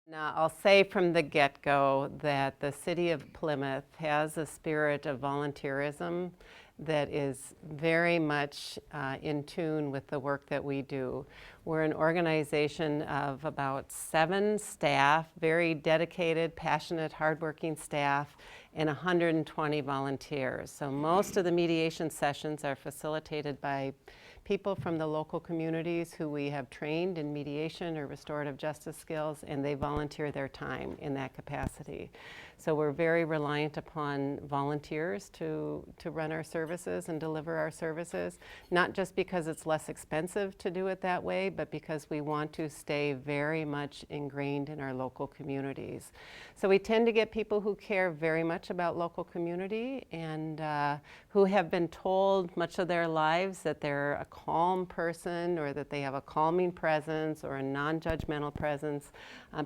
Now, I'll say from the get-go that the City of Plymouth has a spirit of volunteerism that is very much in tune with the work that we do. We're an organization of about 7 staff, very dedicated, passionate, hardworking staff, and 120 volunteers. So most of the mediation sessions are facilitated by people from the local communities who we have trained in mediation or restorative justice skills, and they volunteer their time in that capacity. So we're very reliant upon volunteers to run our services and deliver our services, not just because it's less expensive to do it that way, but because we want to stay very much ingrained in our local communities. So we tend to get people who care very much about local community and who have been told much of their lives that they're a calm person or that they have a calming presence or a non-judgmental presence.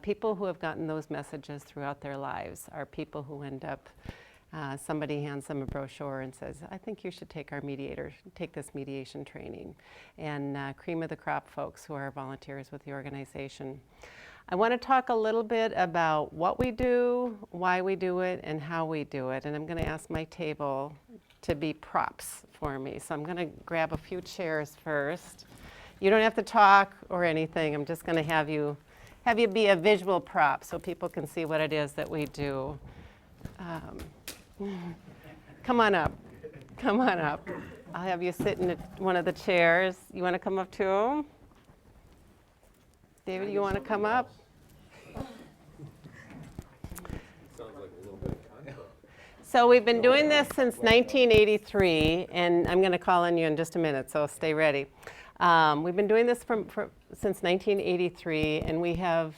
People who have gotten those messages throughout their lives are people who end up, somebody hands them a brochure and says, I think you should take this mediation training. And cream of the crop folks who are volunteers with the organization. I want to talk a little bit about what we do, why we do it, and how we do it. And I'm going to ask my table to be props for me. So I'm going to grab a few chairs first. You don't have to talk or anything. I'm just going to have you be a visual prop so people can see what it is that we do. Come on up. Come on up. I'll have you sit in one of the chairs. You want to come up too? David, you want to come up? So we've been doing this since 1983, and I'm going to call on you in just a minute, so stay ready. We've been doing this since 1983, and we have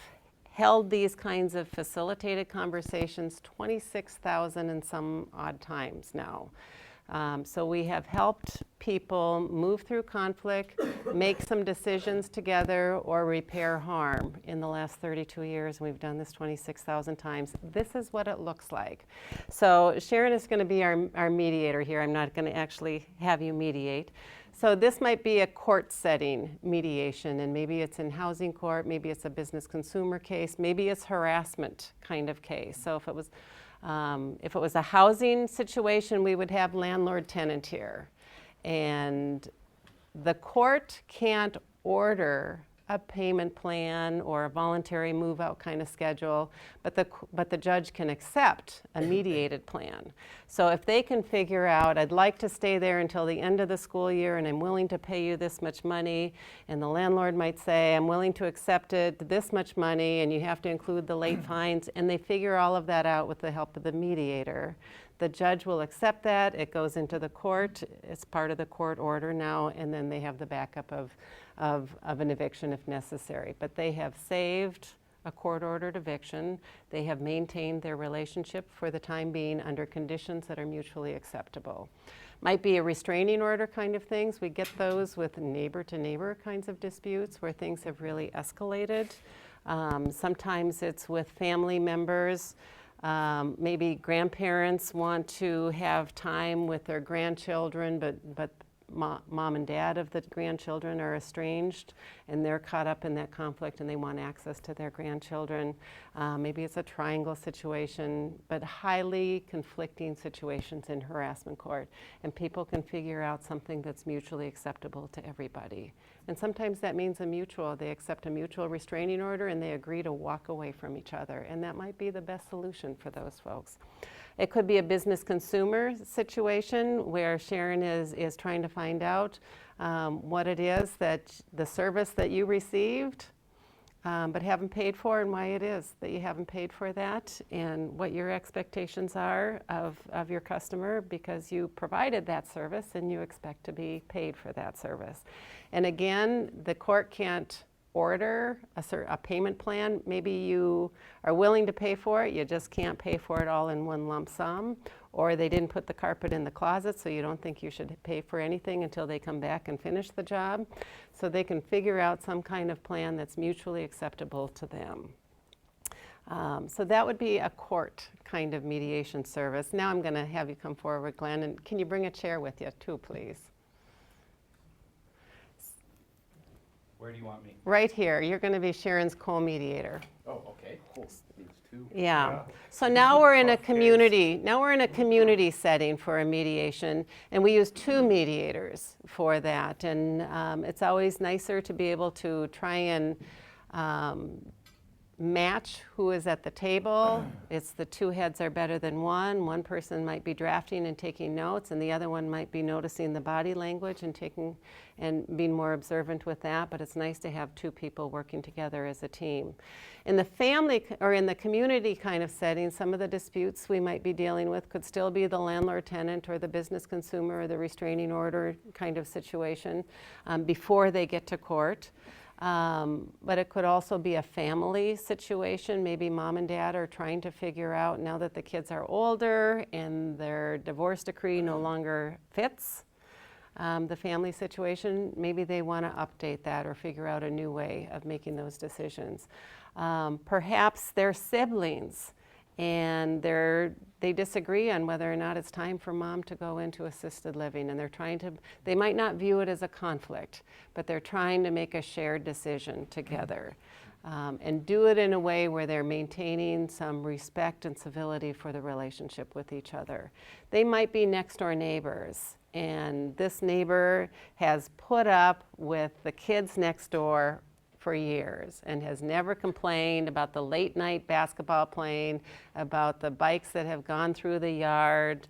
held these kinds of facilitated conversations 26,000 and some odd times now. So we have helped people move through conflict, make some decisions together, or repair harm in the last 32 years. We've done this 26,000 times. This is what it looks like. So Sharon is going to be our mediator here. I'm not going to actually have you mediate. So this might be a court setting mediation, and maybe it's in housing court, maybe it's a business consumer case, maybe it's harassment kind of case. So if it was a housing situation, we would have landlord-tenant here. And the court can't order a payment plan or a voluntary move-out kind of schedule, but the judge can accept a mediated plan. So if they can figure out, I'd like to stay there until the end of the school year and I'm willing to pay you this much money, and the landlord might say, I'm willing to accept it, this much money, and you have to include the late fines, and they figure all of that out with the help of the mediator. The judge will accept that, it goes into the court, it's part of the court order now, and then they have the backup of an eviction if necessary. But they have saved a court-ordered eviction. They have maintained their relationship for the time being under conditions that are mutually acceptable. Might be a restraining order kind of things. We get those with neighbor-to-neighbor kinds of disputes where things have really escalated. Sometimes it's with family members. Maybe grandparents want to have time with their grandchildren, but mom and dad of the grandchildren are estranged and they're caught up in that conflict and they want access to their grandchildren. Maybe it's a triangle situation, but highly conflicting situations in harassment court. And people can figure out something that's mutually acceptable to everybody. And sometimes that means they accept a mutual restraining order and they agree to walk away from each other. And that might be the best solution for those folks. It could be a business consumer situation where Sharon is trying to find out what it is that the service that you received but haven't paid for, and why it is that you haven't paid for that, and what your expectations are of your customer because you provided that service and you expect to be paid for that service. And again, the court can't order a payment plan. Maybe you are willing to pay for it, you just can't pay for it all in one lump sum, or they didn't put the carpet in the closet so you don't think you should pay for anything until they come back and finish the job. So they can figure out some kind of plan that's mutually acceptable to them. So that would be a court kind of mediation service. Now I'm going to have you come forward, Glenn, and can you bring a chair with you too, please? Where do you want me? Right here. You're going to be Sharon's co-mediator. Oh, okay. Okay. Oh, these two. Yeah. So now we're in a community. Now we're in a community setting for a mediation, and we use 2 mediators for that. And it's always nicer to be able to try and match who is at the table. It's the 2 heads are better than one. One person might be drafting and taking notes, and the other one might be noticing the body language and taking and being more observant with that. But it's nice to have 2 people working together as a team. In the family or in the community kind of setting, some of the disputes we might be dealing with could still be the landlord-tenant or the business consumer or the restraining order kind of situation before they get to court. But it could also be a family situation. Maybe mom and dad are trying to figure out, now that the kids are older and their divorce decree no longer fits the family situation, maybe they want to update that or figure out a new way of making those decisions. Perhaps they're siblings and they disagree on whether or not it's time for mom to go into assisted living, and they might not view it as a conflict, but they're trying to make a shared decision together and do it in a way where they're maintaining some respect and civility for the relationship with each other. They might be next door neighbors, and this neighbor has put up with the kids next door for years and has never complained about the late night basketball playing, about the bikes that have gone through the yard,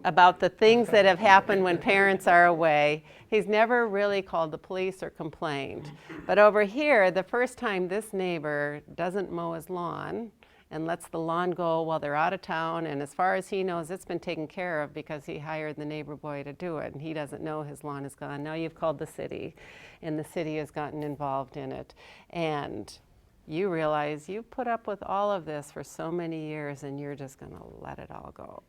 about the things that have happened when parents are away. He's never really called the police or complained. But over here, the first time this neighbor doesn't mow his lawn and lets the lawn go while they're out of town, and as far as he knows, it's been taken care of because he hired the neighbor boy to do it, and he doesn't know his lawn is gone. Now you've called the city, and the city has gotten involved in it. And you realize you've put up with all of this for so many years, and you're just gonna let it all go.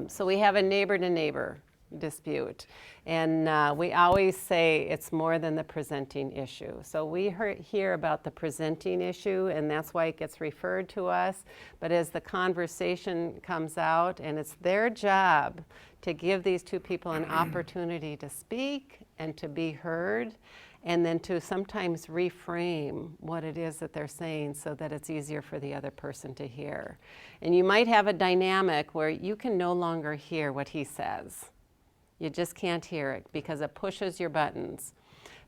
So we have a neighbor-to-neighbor dispute, and we always say it's more than the presenting issue. So we hear about the presenting issue, and that's why it gets referred to us. But as the conversation comes out, and it's their job to give these 2 people an opportunity to speak and to be heard, and then to sometimes reframe what it is that they're saying so that it's easier for the other person to hear. And you might have a dynamic where you can no longer hear what he says. You just can't hear it because it pushes your buttons.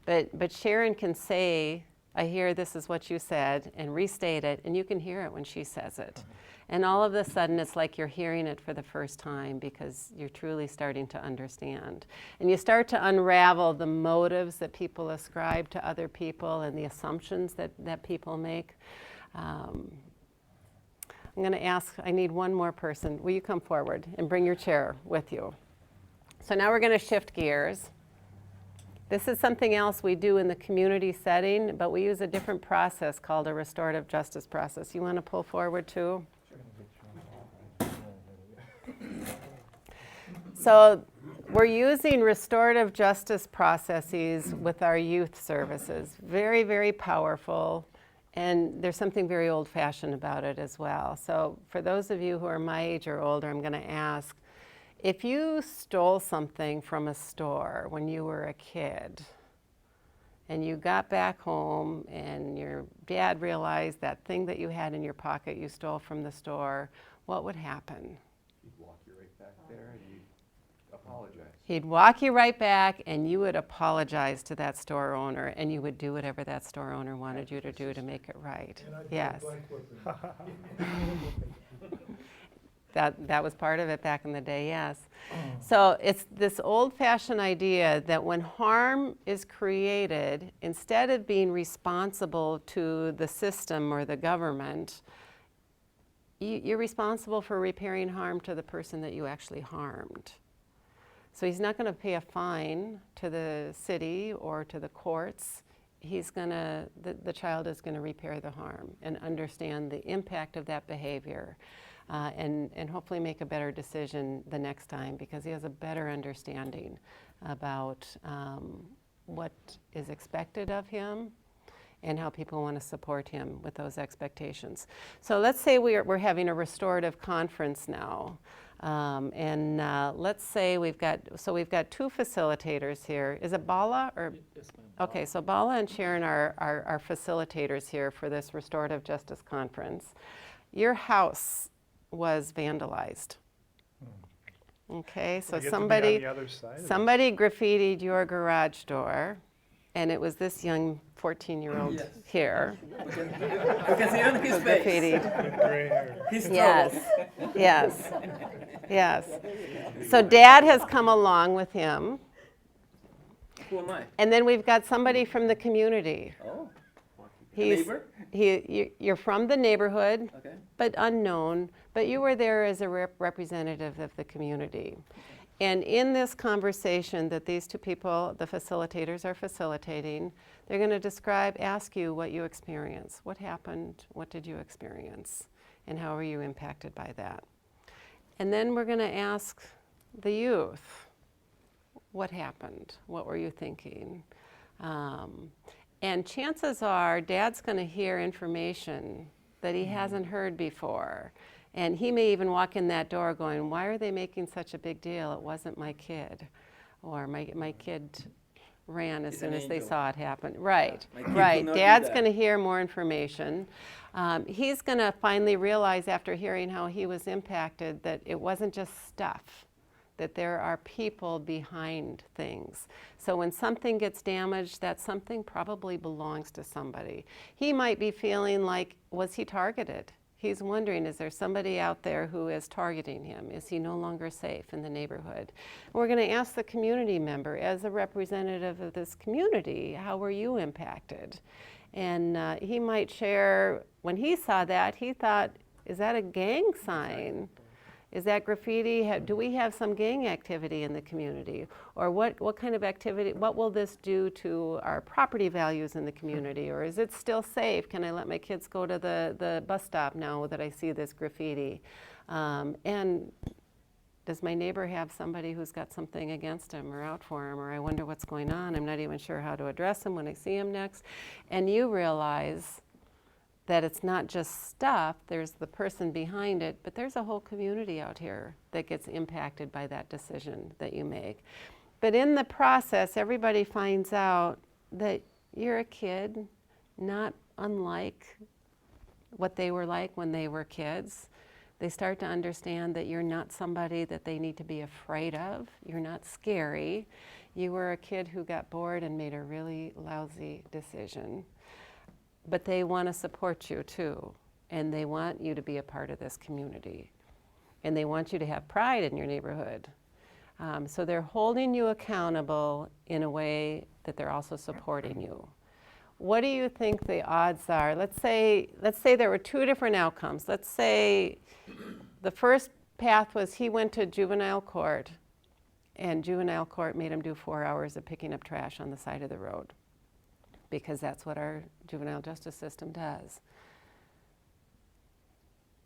But Sharon can say, I hear this is what you said, and restate it, and you can hear it when she says it. And all of a sudden, it's like you're hearing it for the first time because you're truly starting to understand. And you start to unravel the motives that people ascribe to other people and the assumptions that people make. I'm going to ask, I need one more person. Will you come forward and bring your chair with you? So now we're going to shift gears. This is something else we do in the community setting, but we use a different process called a restorative justice process. You want to pull forward too? So we're using restorative justice processes with our youth services. Very, very powerful, and there's something very old-fashioned about it as well. So for those of you who are my age or older, I'm going to ask, if you stole something from a store when you were a kid, and you got back home and your dad realized that thing that you had in your pocket you stole from the store, what would happen? He'd walk you right back there and you'd apologize. He'd walk you right back and you would apologize to that store owner, and you would do whatever that store owner wanted you to do to make it right. Yes. That was part of it back in the day, yes. So it's this old-fashioned idea that when harm is created, instead of being responsible to the system or the government, you're responsible for repairing harm to the person that you actually harmed. So he's not going to pay a fine to the city or to the courts. The child is going to repair the harm and understand the impact of that behavior. And hopefully make a better decision the next time because he has a better understanding about what is expected of him and how people want to support him with those expectations. So let's say we're having a restorative conference now. Let's say we've got two facilitators here. Is it Bala or? Yes, ma'am. Okay, so Bala and Sharon are facilitators here for this Restorative Justice Conference. Your house was vandalized. Okay, so I get to be on somebody the other side of it. somebody graffitied your garage door, and it was this young 14-year-old Yes. here. We can see it on his face. Graffitied. Gray hair. He's trouble. Yes, yes. So Dad has come along with him, Who am I? and then we've got somebody from the community. Oh, He's, neighbor? you're from the neighborhood, Okay. but unknown, but you were there as a representative of the community. And in this conversation that these two people, the facilitators, are facilitating, they're going to ask you what you experienced. What happened? What did you experience? And how were you impacted by that? And then we're going to ask the youth, what happened? What were you thinking? And chances are, Dad's going to hear information that he hasn't heard before. And he may even walk in that door going, why are they making such a big deal? It wasn't my kid. Or my kid ran as He's soon an as they angel. saw it happen. Right, My kid right. could not do Dad's that. going to hear more information. He's going to finally realize after hearing how he was impacted that it wasn't just stuff, that there are people behind things. So when something gets damaged, that something probably belongs to somebody. He might be feeling like, was he targeted? He's wondering, is there somebody out there who is targeting him? Is he no longer safe in the neighborhood? We're going to ask the community member, as a representative of this community, how were you impacted? And he might share, when he saw that, he thought, is that a gang sign? Is that graffiti? Do we have some gang activity in the community? Or what kind of activity, what will this do to our property values in the community? Or is it still safe? Can I let my kids go to the bus stop now that I see this graffiti? And does my neighbor have somebody who's got something against him or out for him? Or I wonder what's going on. I'm not even sure how to address him when I see him next. And you realize that it's not just stuff, there's the person behind it, but there's a whole community out here that gets impacted by that decision that you make. But in the process, everybody finds out that you're a kid, not unlike what they were like when they were kids. They start to understand that you're not somebody that they need to be afraid of. You're not scary. You were a kid who got bored and made a really lousy decision. But they want to support you too, and they want you to be a part of this community, and they want you to have pride in your neighborhood. So they're holding you accountable in a way that they're also supporting you. What do you think the odds are? Let's say there were two different outcomes. Let's say the first path was he went to juvenile court, and juvenile court made him do 4 hours of picking up trash on the side of the road, because that's what our juvenile justice system does.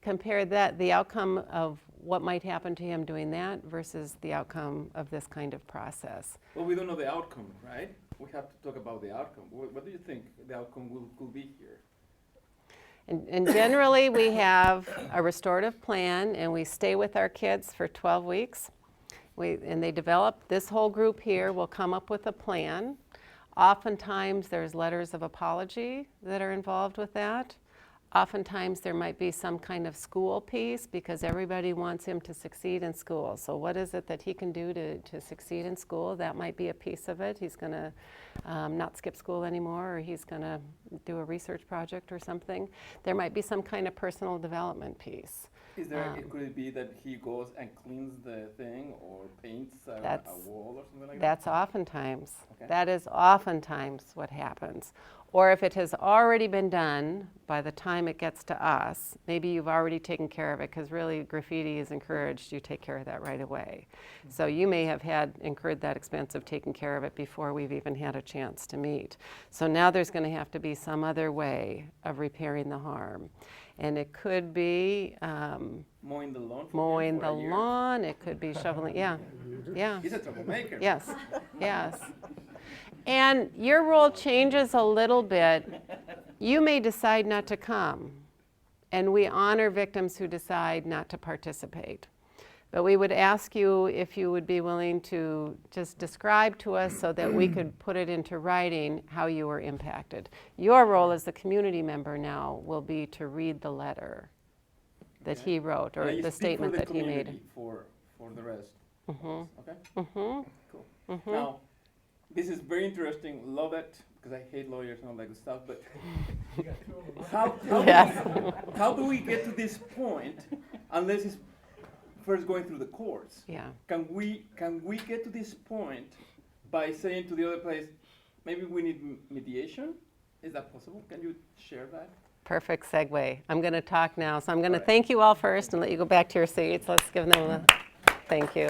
Compare that, the outcome of what might happen to him doing that versus the outcome of this kind of process. Well, we don't know the outcome, right? We have to talk about the outcome. What do you think the outcome could be here? And generally, we have a restorative plan, and we stay with our kids for 12 weeks. And they develop, this whole group here will come up with a plan. Oftentimes, there's letters of apology that are involved with that. Oftentimes, there might be some kind of school piece because everybody wants him to succeed in school. So what is it that he can do to succeed in school? That might be a piece of it. He's going to not skip school anymore, or he's going to do a research project or something. There might be some kind of personal development piece. Is there, could it be that he goes and cleans the thing or paints a wall or something like that? That's oftentimes. Okay. That is oftentimes what happens. Or if it has already been done by the time it gets to us, maybe you've already taken care of it, because really graffiti is encouraged, you take care of that right away. So you may have incurred that expense of taking care of it before we've even had a chance to meet. So now there's going to have to be some other way of repairing the harm. And it could be Mowing the lawn for mowing him for the a year? lawn, it could be shoveling, yeah. He's a troublemaker. Yes, yes. And your role changes a little bit. You may decide not to come, and we honor victims who decide not to participate. But we would ask you if you would be willing to just describe to us so that we could put it into writing how you were impacted. Your role as the community member now will be to read the letter that he wrote, or the statement that he made. For the rest. Mhm. Okay. Mhm. Cool. Mhm. Now, this is very interesting. Love it, because I hate lawyers and all that good stuff. But Yes. how do we get to this point unless it's first going through the courts? Yeah. Can we get to this point by saying to the other place, maybe we need mediation? Is that possible? Can you share that? Perfect segue. I'm going to talk now. So I'm going to All right. thank you all first and let you go back to your seats. Let's give them a thank you.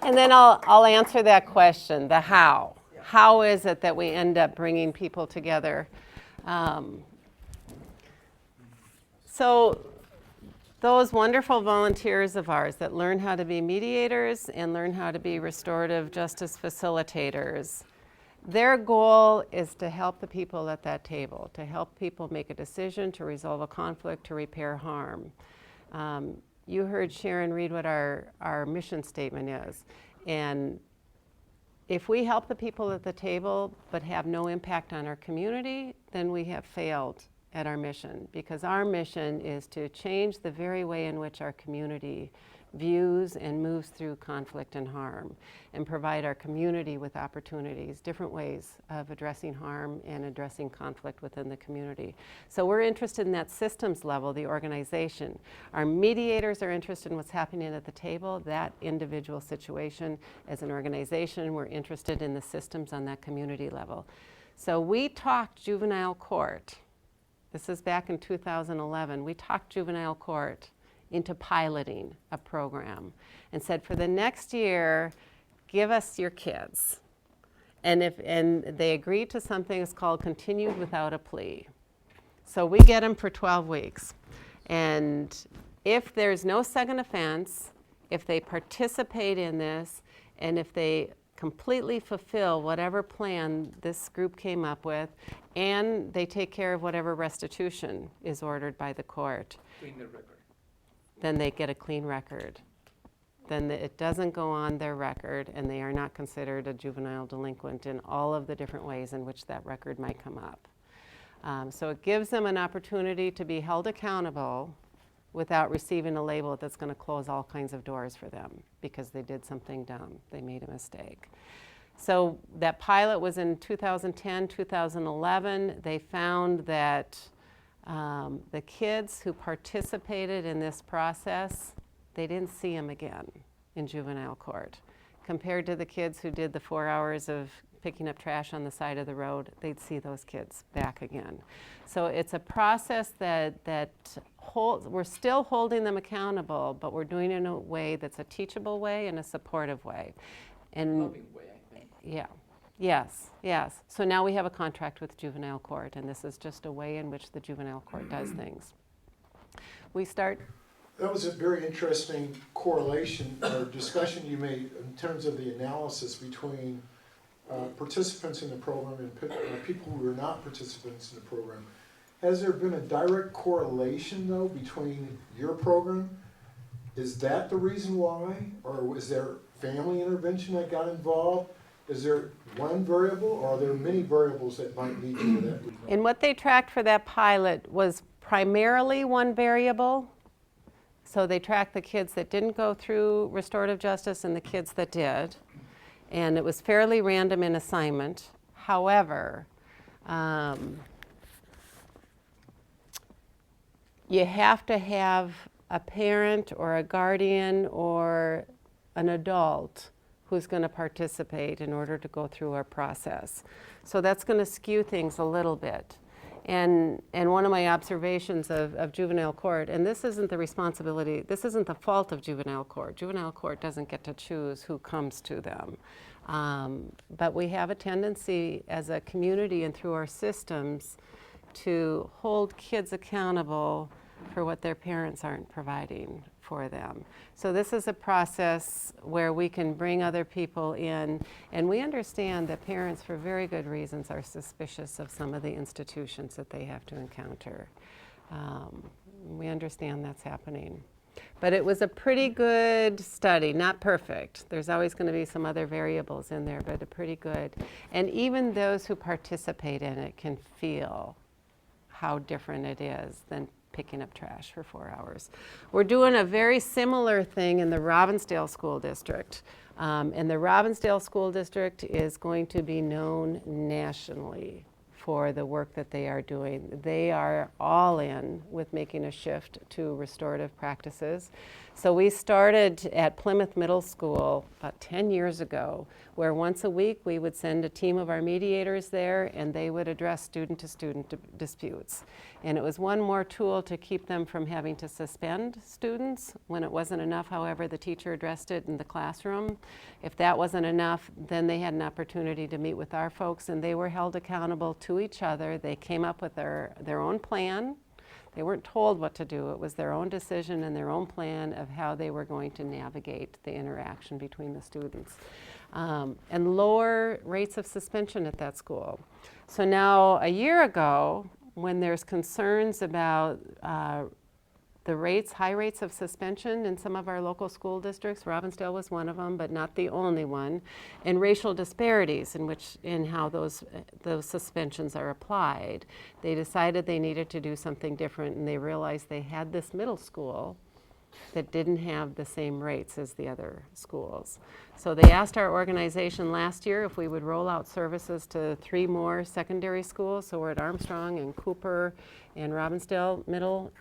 And then I'll answer that question, the how. How is it that we end up bringing people together? So those wonderful volunteers of ours that learn how to be mediators and learn how to be restorative justice facilitators, their goal is to help the people at that table, to help people make a decision, to resolve a conflict, to repair harm. You heard Sharon read what our mission statement is. And if we help the people at the table but have no impact on our community, then we have failed at our mission, because our mission is to change the very way in which our community views and moves through conflict and harm, and provide our community with opportunities, different ways of addressing harm and addressing conflict within the community. So we're interested in that systems level, the organization. Our mediators are interested in what's happening at the table, that individual situation. As an organization, we're interested in the systems on that community level. So we talked juvenile court. This is back in 2011. We talked juvenile court into piloting a program and said, for the next year, give us your kids. And they agreed to something that's called continued without a plea. So we get them for 12 weeks. And if there's no second offense, if they participate in this, and if they completely fulfill whatever plan this group came up with, and they take care of whatever restitution is ordered by the court, Clean the record. then they get a clean record. Then it doesn't go on their record, and they are not considered a juvenile delinquent in all of the different ways in which that record might come up. So it gives them an opportunity to be held accountable without receiving a label that's going to close all kinds of doors for them because they did something dumb, they made a mistake. So that pilot was in 2010, 2011. They found that the kids who participated in this process, they didn't see them again in juvenile court. Compared to the kids who did the 4 hours of picking up trash on the side of the road, they'd see those kids back again. So it's a process that we're still holding them accountable, but we're doing it in a way that's a teachable way and a supportive way. And Loving way, I think. yeah, yes. So now we have a contract with juvenile court, and this is just a way in which the juvenile court does things. We start. That was a very interesting correlation or discussion you made in terms of the analysis between participants in the program and people who are not participants in the program. Has there been a direct correlation, though, between your program? Is that the reason why? Or was there family intervention that got involved? Is there one variable, or are there many variables that might lead to that? And what they tracked for that pilot was primarily one variable. So they tracked the kids that didn't go through restorative justice and the kids that did. And it was fairly random in assignment. However, you have to have a parent or a guardian or an adult who's going to participate in order to go through our process. So that's going to skew things a little bit. And one of my observations of juvenile court, and this isn't the responsibility, this isn't the fault of juvenile court. Juvenile court doesn't get to choose who comes to them. But we have a tendency as a community and through our systems to hold kids accountable for what their parents aren't providing for them. So this is a process where we can bring other people in, and we understand that parents, for very good reasons, are suspicious of some of the institutions that they have to encounter. We understand that's happening. But it was a pretty good study, not perfect. There's always going to be some other variables in there, but a pretty good. And even those who participate in it can feel how different it is than picking up trash for 4 hours. We're doing a very similar thing in the Robbinsdale School District. And the Robbinsdale School District is going to be known nationally for the work that they are doing. They are all in with making a shift to restorative practices. So we started at Plymouth Middle School about 10 years ago, where once a week we would send a team of our mediators there and they would address student-to-student disputes. And it was one more tool to keep them from having to suspend students when it wasn't enough. However, the teacher addressed it in the classroom. If that wasn't enough, then they had an opportunity to meet with our folks, and they were held accountable to each other. They came up with their own plan. They weren't told what to do. It was their own decision and their own plan of how they were going to navigate the interaction between the students. And lower rates of suspension at that school. So now, a year ago, when there's concerns about the high rates of suspension in some of our local school districts, Robbinsdale was one of them, but not the only one, and racial disparities in how those suspensions are applied. They decided they needed to do something different, and they realized they had this middle school that didn't have the same rates as the other schools. So they asked our organization last year if we would roll out services to 3 more secondary schools. So we're at Armstrong and Cooper and Robbinsdale Middle.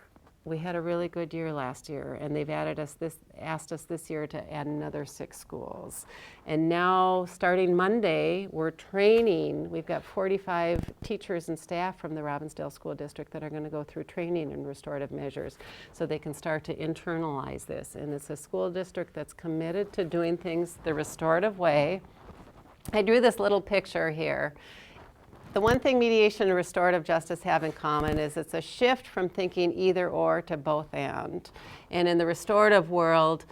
We had a really good year last year, and they've asked us this year to add another 6 schools. And now, starting Monday, we're training. We've got 45 teachers and staff from the Robbinsdale School District that are going to go through training in restorative measures so they can start to internalize this. And it's a school district that's committed to doing things the restorative way. I drew this little picture here. The one thing mediation and restorative justice have in common is it's a shift from thinking either or to both and. And in the restorative world,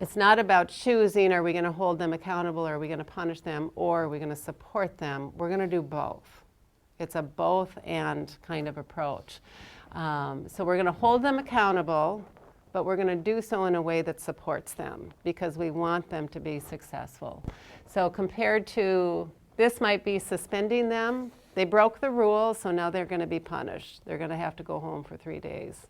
it's not about choosing, are we going to hold them accountable, or are we going to punish them, or are we going to support them? We're going to do both. It's a both and kind of approach. So we're going to hold them accountable, but we're going to do so in a way that supports them because we want them to be successful. So compared to this might be suspending them. They broke the rules, so now they're going to be punished. They're going to have to go home for 3 days,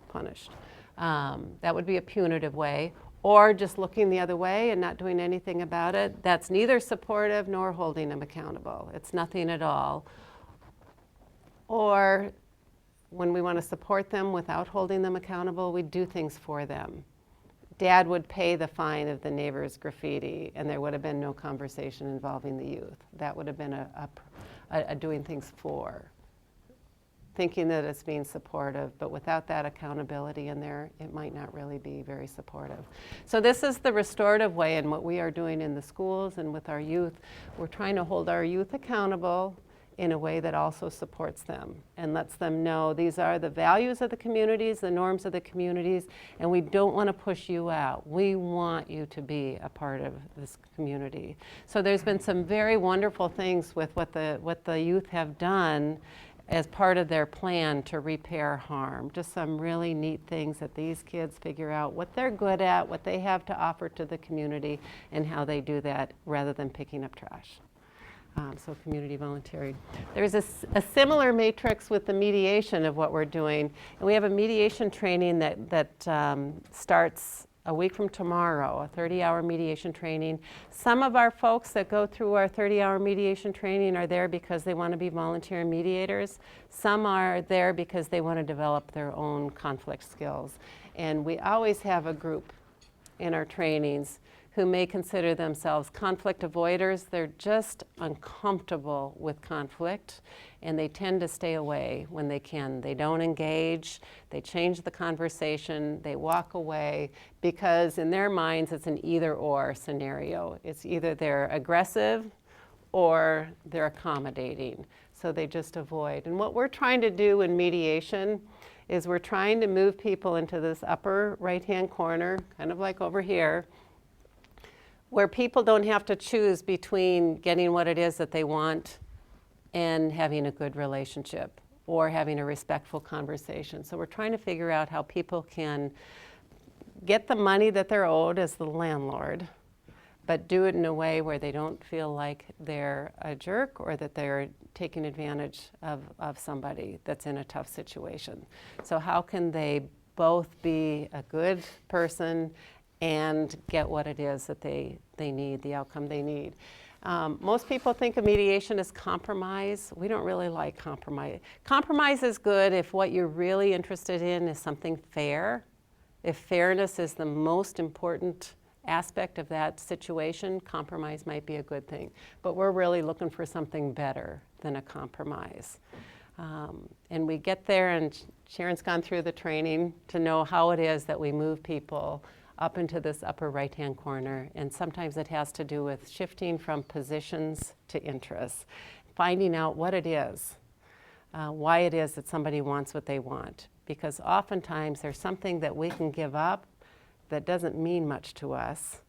punished. That would be a punitive way. Or just looking the other way and not doing anything about it. That's neither supportive nor holding them accountable. It's nothing at all. Or when we want to support them without holding them accountable, we do things for them. Dad would pay the fine of the neighbor's graffiti, and there would have been no conversation involving the youth. That would have been a doing things for, thinking that it's being supportive, but without that accountability in there, it might not really be very supportive. So this is the restorative way, and what we are doing in the schools and with our youth. We're trying to hold our youth accountable in a way that also supports them and lets them know these are the values of the communities, the norms of the communities, and we don't want to push you out. We want you to be a part of this community. So there's been some very wonderful things with what the youth have done as part of their plan to repair harm. Just some really neat things that these kids figure out what they're good at, what they have to offer to the community, and how they do that rather than picking up trash. So community volunteering. There's a similar matrix with the mediation of what we're doing. And we have a mediation training that starts a week from tomorrow, a 30-hour mediation training. Some of our folks that go through our 30-hour mediation training are there because they want to be volunteer mediators. Some are there because they want to develop their own conflict skills. And we always have a group in our trainings who may consider themselves conflict avoiders. They're just uncomfortable with conflict, and they tend to stay away when they can. They don't engage, they change the conversation, they walk away, because in their minds it's an either-or scenario. It's either they're aggressive or they're accommodating, so they just avoid. And what we're trying to do in mediation is we're trying to move people into this upper right-hand corner, kind of like over here, where people don't have to choose between getting what it is that they want and having a good relationship. or having a respectful conversation. So we're trying to figure out how people can get the money that they're owed as the landlord, but do it in a way where they don't feel like they're a jerk or that they're taking advantage of somebody that's in a tough situation. So how can they both be a good person and get what it is that they need, the outcome they need? Most people think of mediation as compromise. We don't really like compromise. Compromise is good if what you're really interested in is something fair. If fairness is the most important aspect of that situation, compromise might be a good thing. But we're really looking for something better than a compromise. And we get there, and Sharon's gone through the training to know how it is that we move people up into this upper right-hand corner. And sometimes it has to do with shifting from positions to interests, finding out what it is, why it is that somebody wants what they want. Because oftentimes there's something that we can give up that doesn't mean much to us,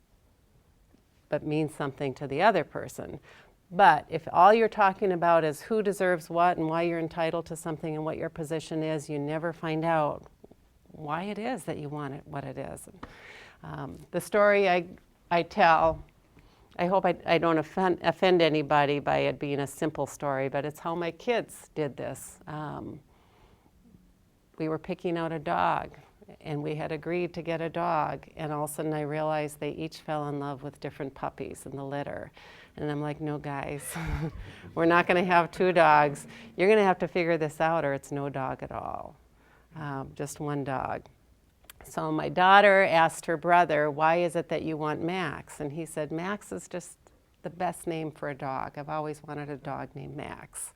but means something to the other person. But if all you're talking about is who deserves what and why you're entitled to something and what your position is, you never find out why it is that you want it, what it is. The story I tell, I hope I don't offend anybody by it being a simple story, but it's how my kids did this. We were picking out a dog, and we had agreed to get a dog, and all of a sudden I realized they each fell in love with different puppies in the litter. And I'm like, no guys, we're not gonna have 2 dogs. You're gonna have to figure this out or it's no dog at all, just one dog. So my daughter asked her brother, why is it that you want Max? And he said, Max is just the best name for a dog. I've always wanted a dog named Max.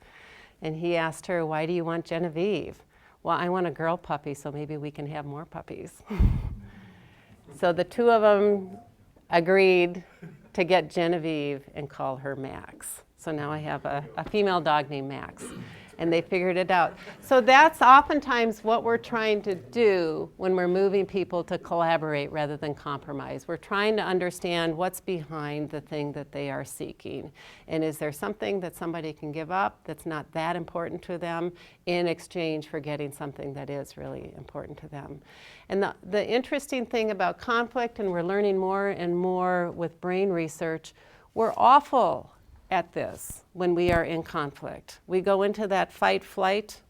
And he asked her, why do you want Genevieve? Well, I want a girl puppy, so maybe we can have more puppies. So the 2 of them agreed to get Genevieve and call her Max. So now I have a female dog named Max. And they figured it out. So that's oftentimes what we're trying to do when we're moving people to collaborate rather than compromise. We're trying to understand what's behind the thing that they are seeking. And is there something that somebody can give up that's not that important to them in exchange for getting something that is really important to them? And the interesting thing about conflict, and we're learning more and more with brain research, we're awful at this when we are in conflict. We go into that fight, flight,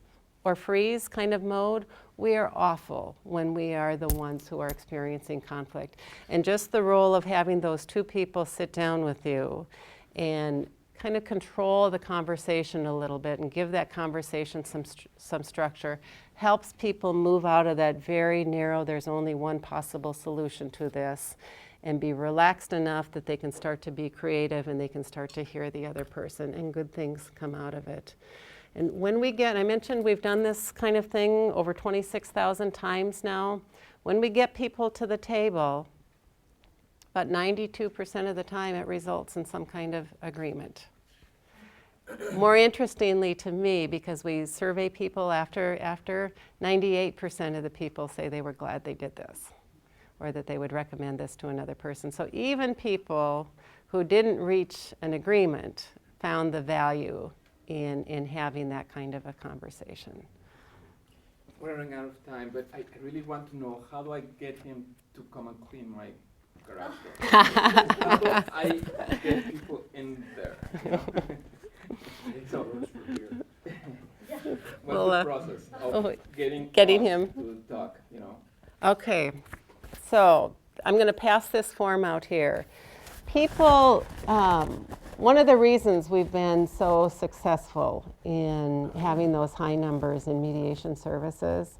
or freeze kind of mode. We are awful when we are the ones who are experiencing conflict. And just the role of having those 2 people sit down with you and kind of control the conversation a little bit and give that conversation some structure helps people move out of that very narrow, there's only one possible solution to this, and be relaxed enough that they can start to be creative and they can start to hear the other person, and good things come out of it. And when we get, I mentioned we've done this kind of thing over 26,000 times now. When we get people to the table, about 92% of the time it results in some kind of agreement. More interestingly to me, because we survey people after 98% of the people say they were glad they did this, or that they would recommend this to another person. So even people who didn't reach an agreement found the value in having that kind of a conversation. We're running out of time, but I really want to know, how do I get him to come and clean my garage door? How do I get people in there? You know? So, what's Well, the process of getting him to talk, you know? Okay, so I'm going to pass this form out here. People, one of the reasons we've been so successful in having those high numbers in mediation services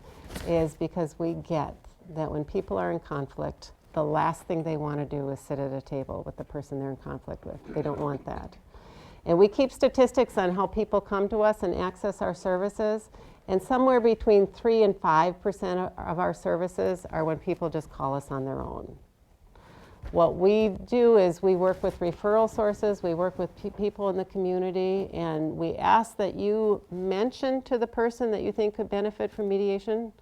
is because we get that when people are in conflict, the last thing they want to do is sit at a table with the person they're in conflict with. They don't want that. And we keep statistics on how people come to us and access our services. And somewhere between 3 and 5% of our services are when people just call us on their own. What we do is we work with referral sources, we work with people in the community, and we ask that you mention to the person that you think could benefit from mediation.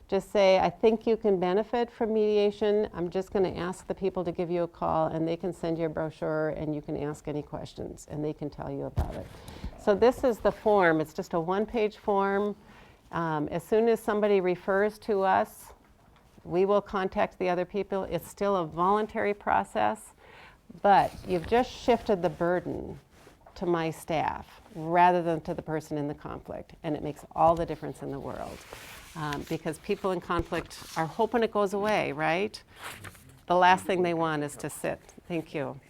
Just say, I think you can benefit from mediation. I'm just going to ask the people to give you a call, and they can send you a brochure, and you can ask any questions, and they can tell you about it. So this is the form. It's just a one-page form. As soon as somebody refers to us, we will contact the other people. It's still a voluntary process, but you've just shifted the burden to my staff rather than to the person in the conflict, and it makes all the difference in the world. Because people in conflict are hoping it goes away, right? The last thing they want is to sit. Thank you.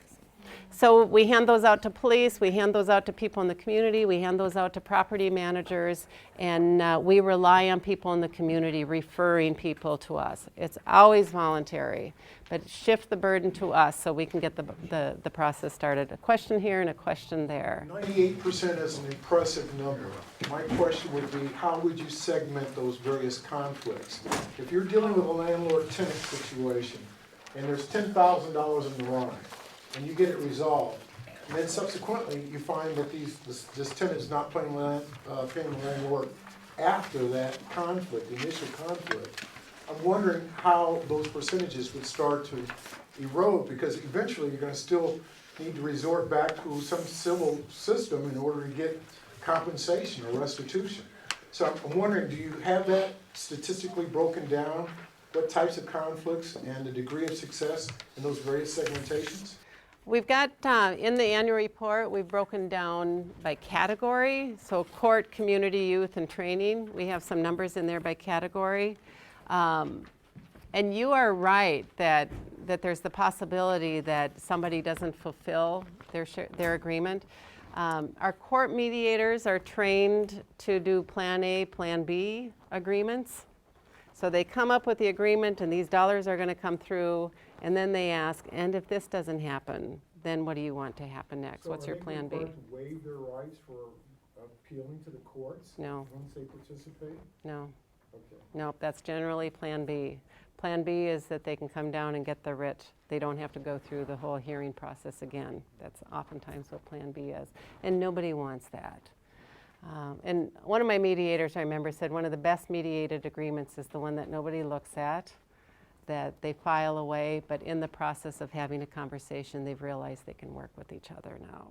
So we hand those out to police, we hand those out to people in the community, we hand those out to property managers, and we rely on people in the community referring people to us. It's always voluntary, but shift the burden to us so we can get the process started. A question here and a question there. 98% is an impressive number. My question would be, how would you segment those various conflicts? If you're dealing with a landlord-tenant situation, and there's $10,000 in the line, and you get it resolved, and then subsequently you find that this tenant is not paying the landlord after that conflict, the initial conflict, I'm wondering how those percentages would start to erode, because eventually you're going to still need to resort back to some civil system in order to get compensation or restitution. So I'm wondering, do you have that statistically broken down, what types of conflicts and the degree of success in those various segmentations? We've got, in the annual report, we've broken down by category. So court, community, youth, and training. We have some numbers in there by category. And you are right that there's the possibility that somebody doesn't fulfill their agreement. Our court mediators are trained to do Plan A, Plan B agreements. So they come up with the agreement and these dollars are going to come through, and then they ask, and if this doesn't happen, then what do you want to happen next? What's your Plan B? So are they required to waive their rights for appealing to the courts? No. Once they participate? No. Okay. Nope, that's generally Plan B. Plan B is that they can come down and get the writ. They don't have to go through the whole hearing process again. That's oftentimes what Plan B is. And nobody wants that. And one of my mediators, I remember, said one of the best mediated agreements is the one that nobody looks at, that they file away, but in the process of having a conversation, they've realized they can work with each other now.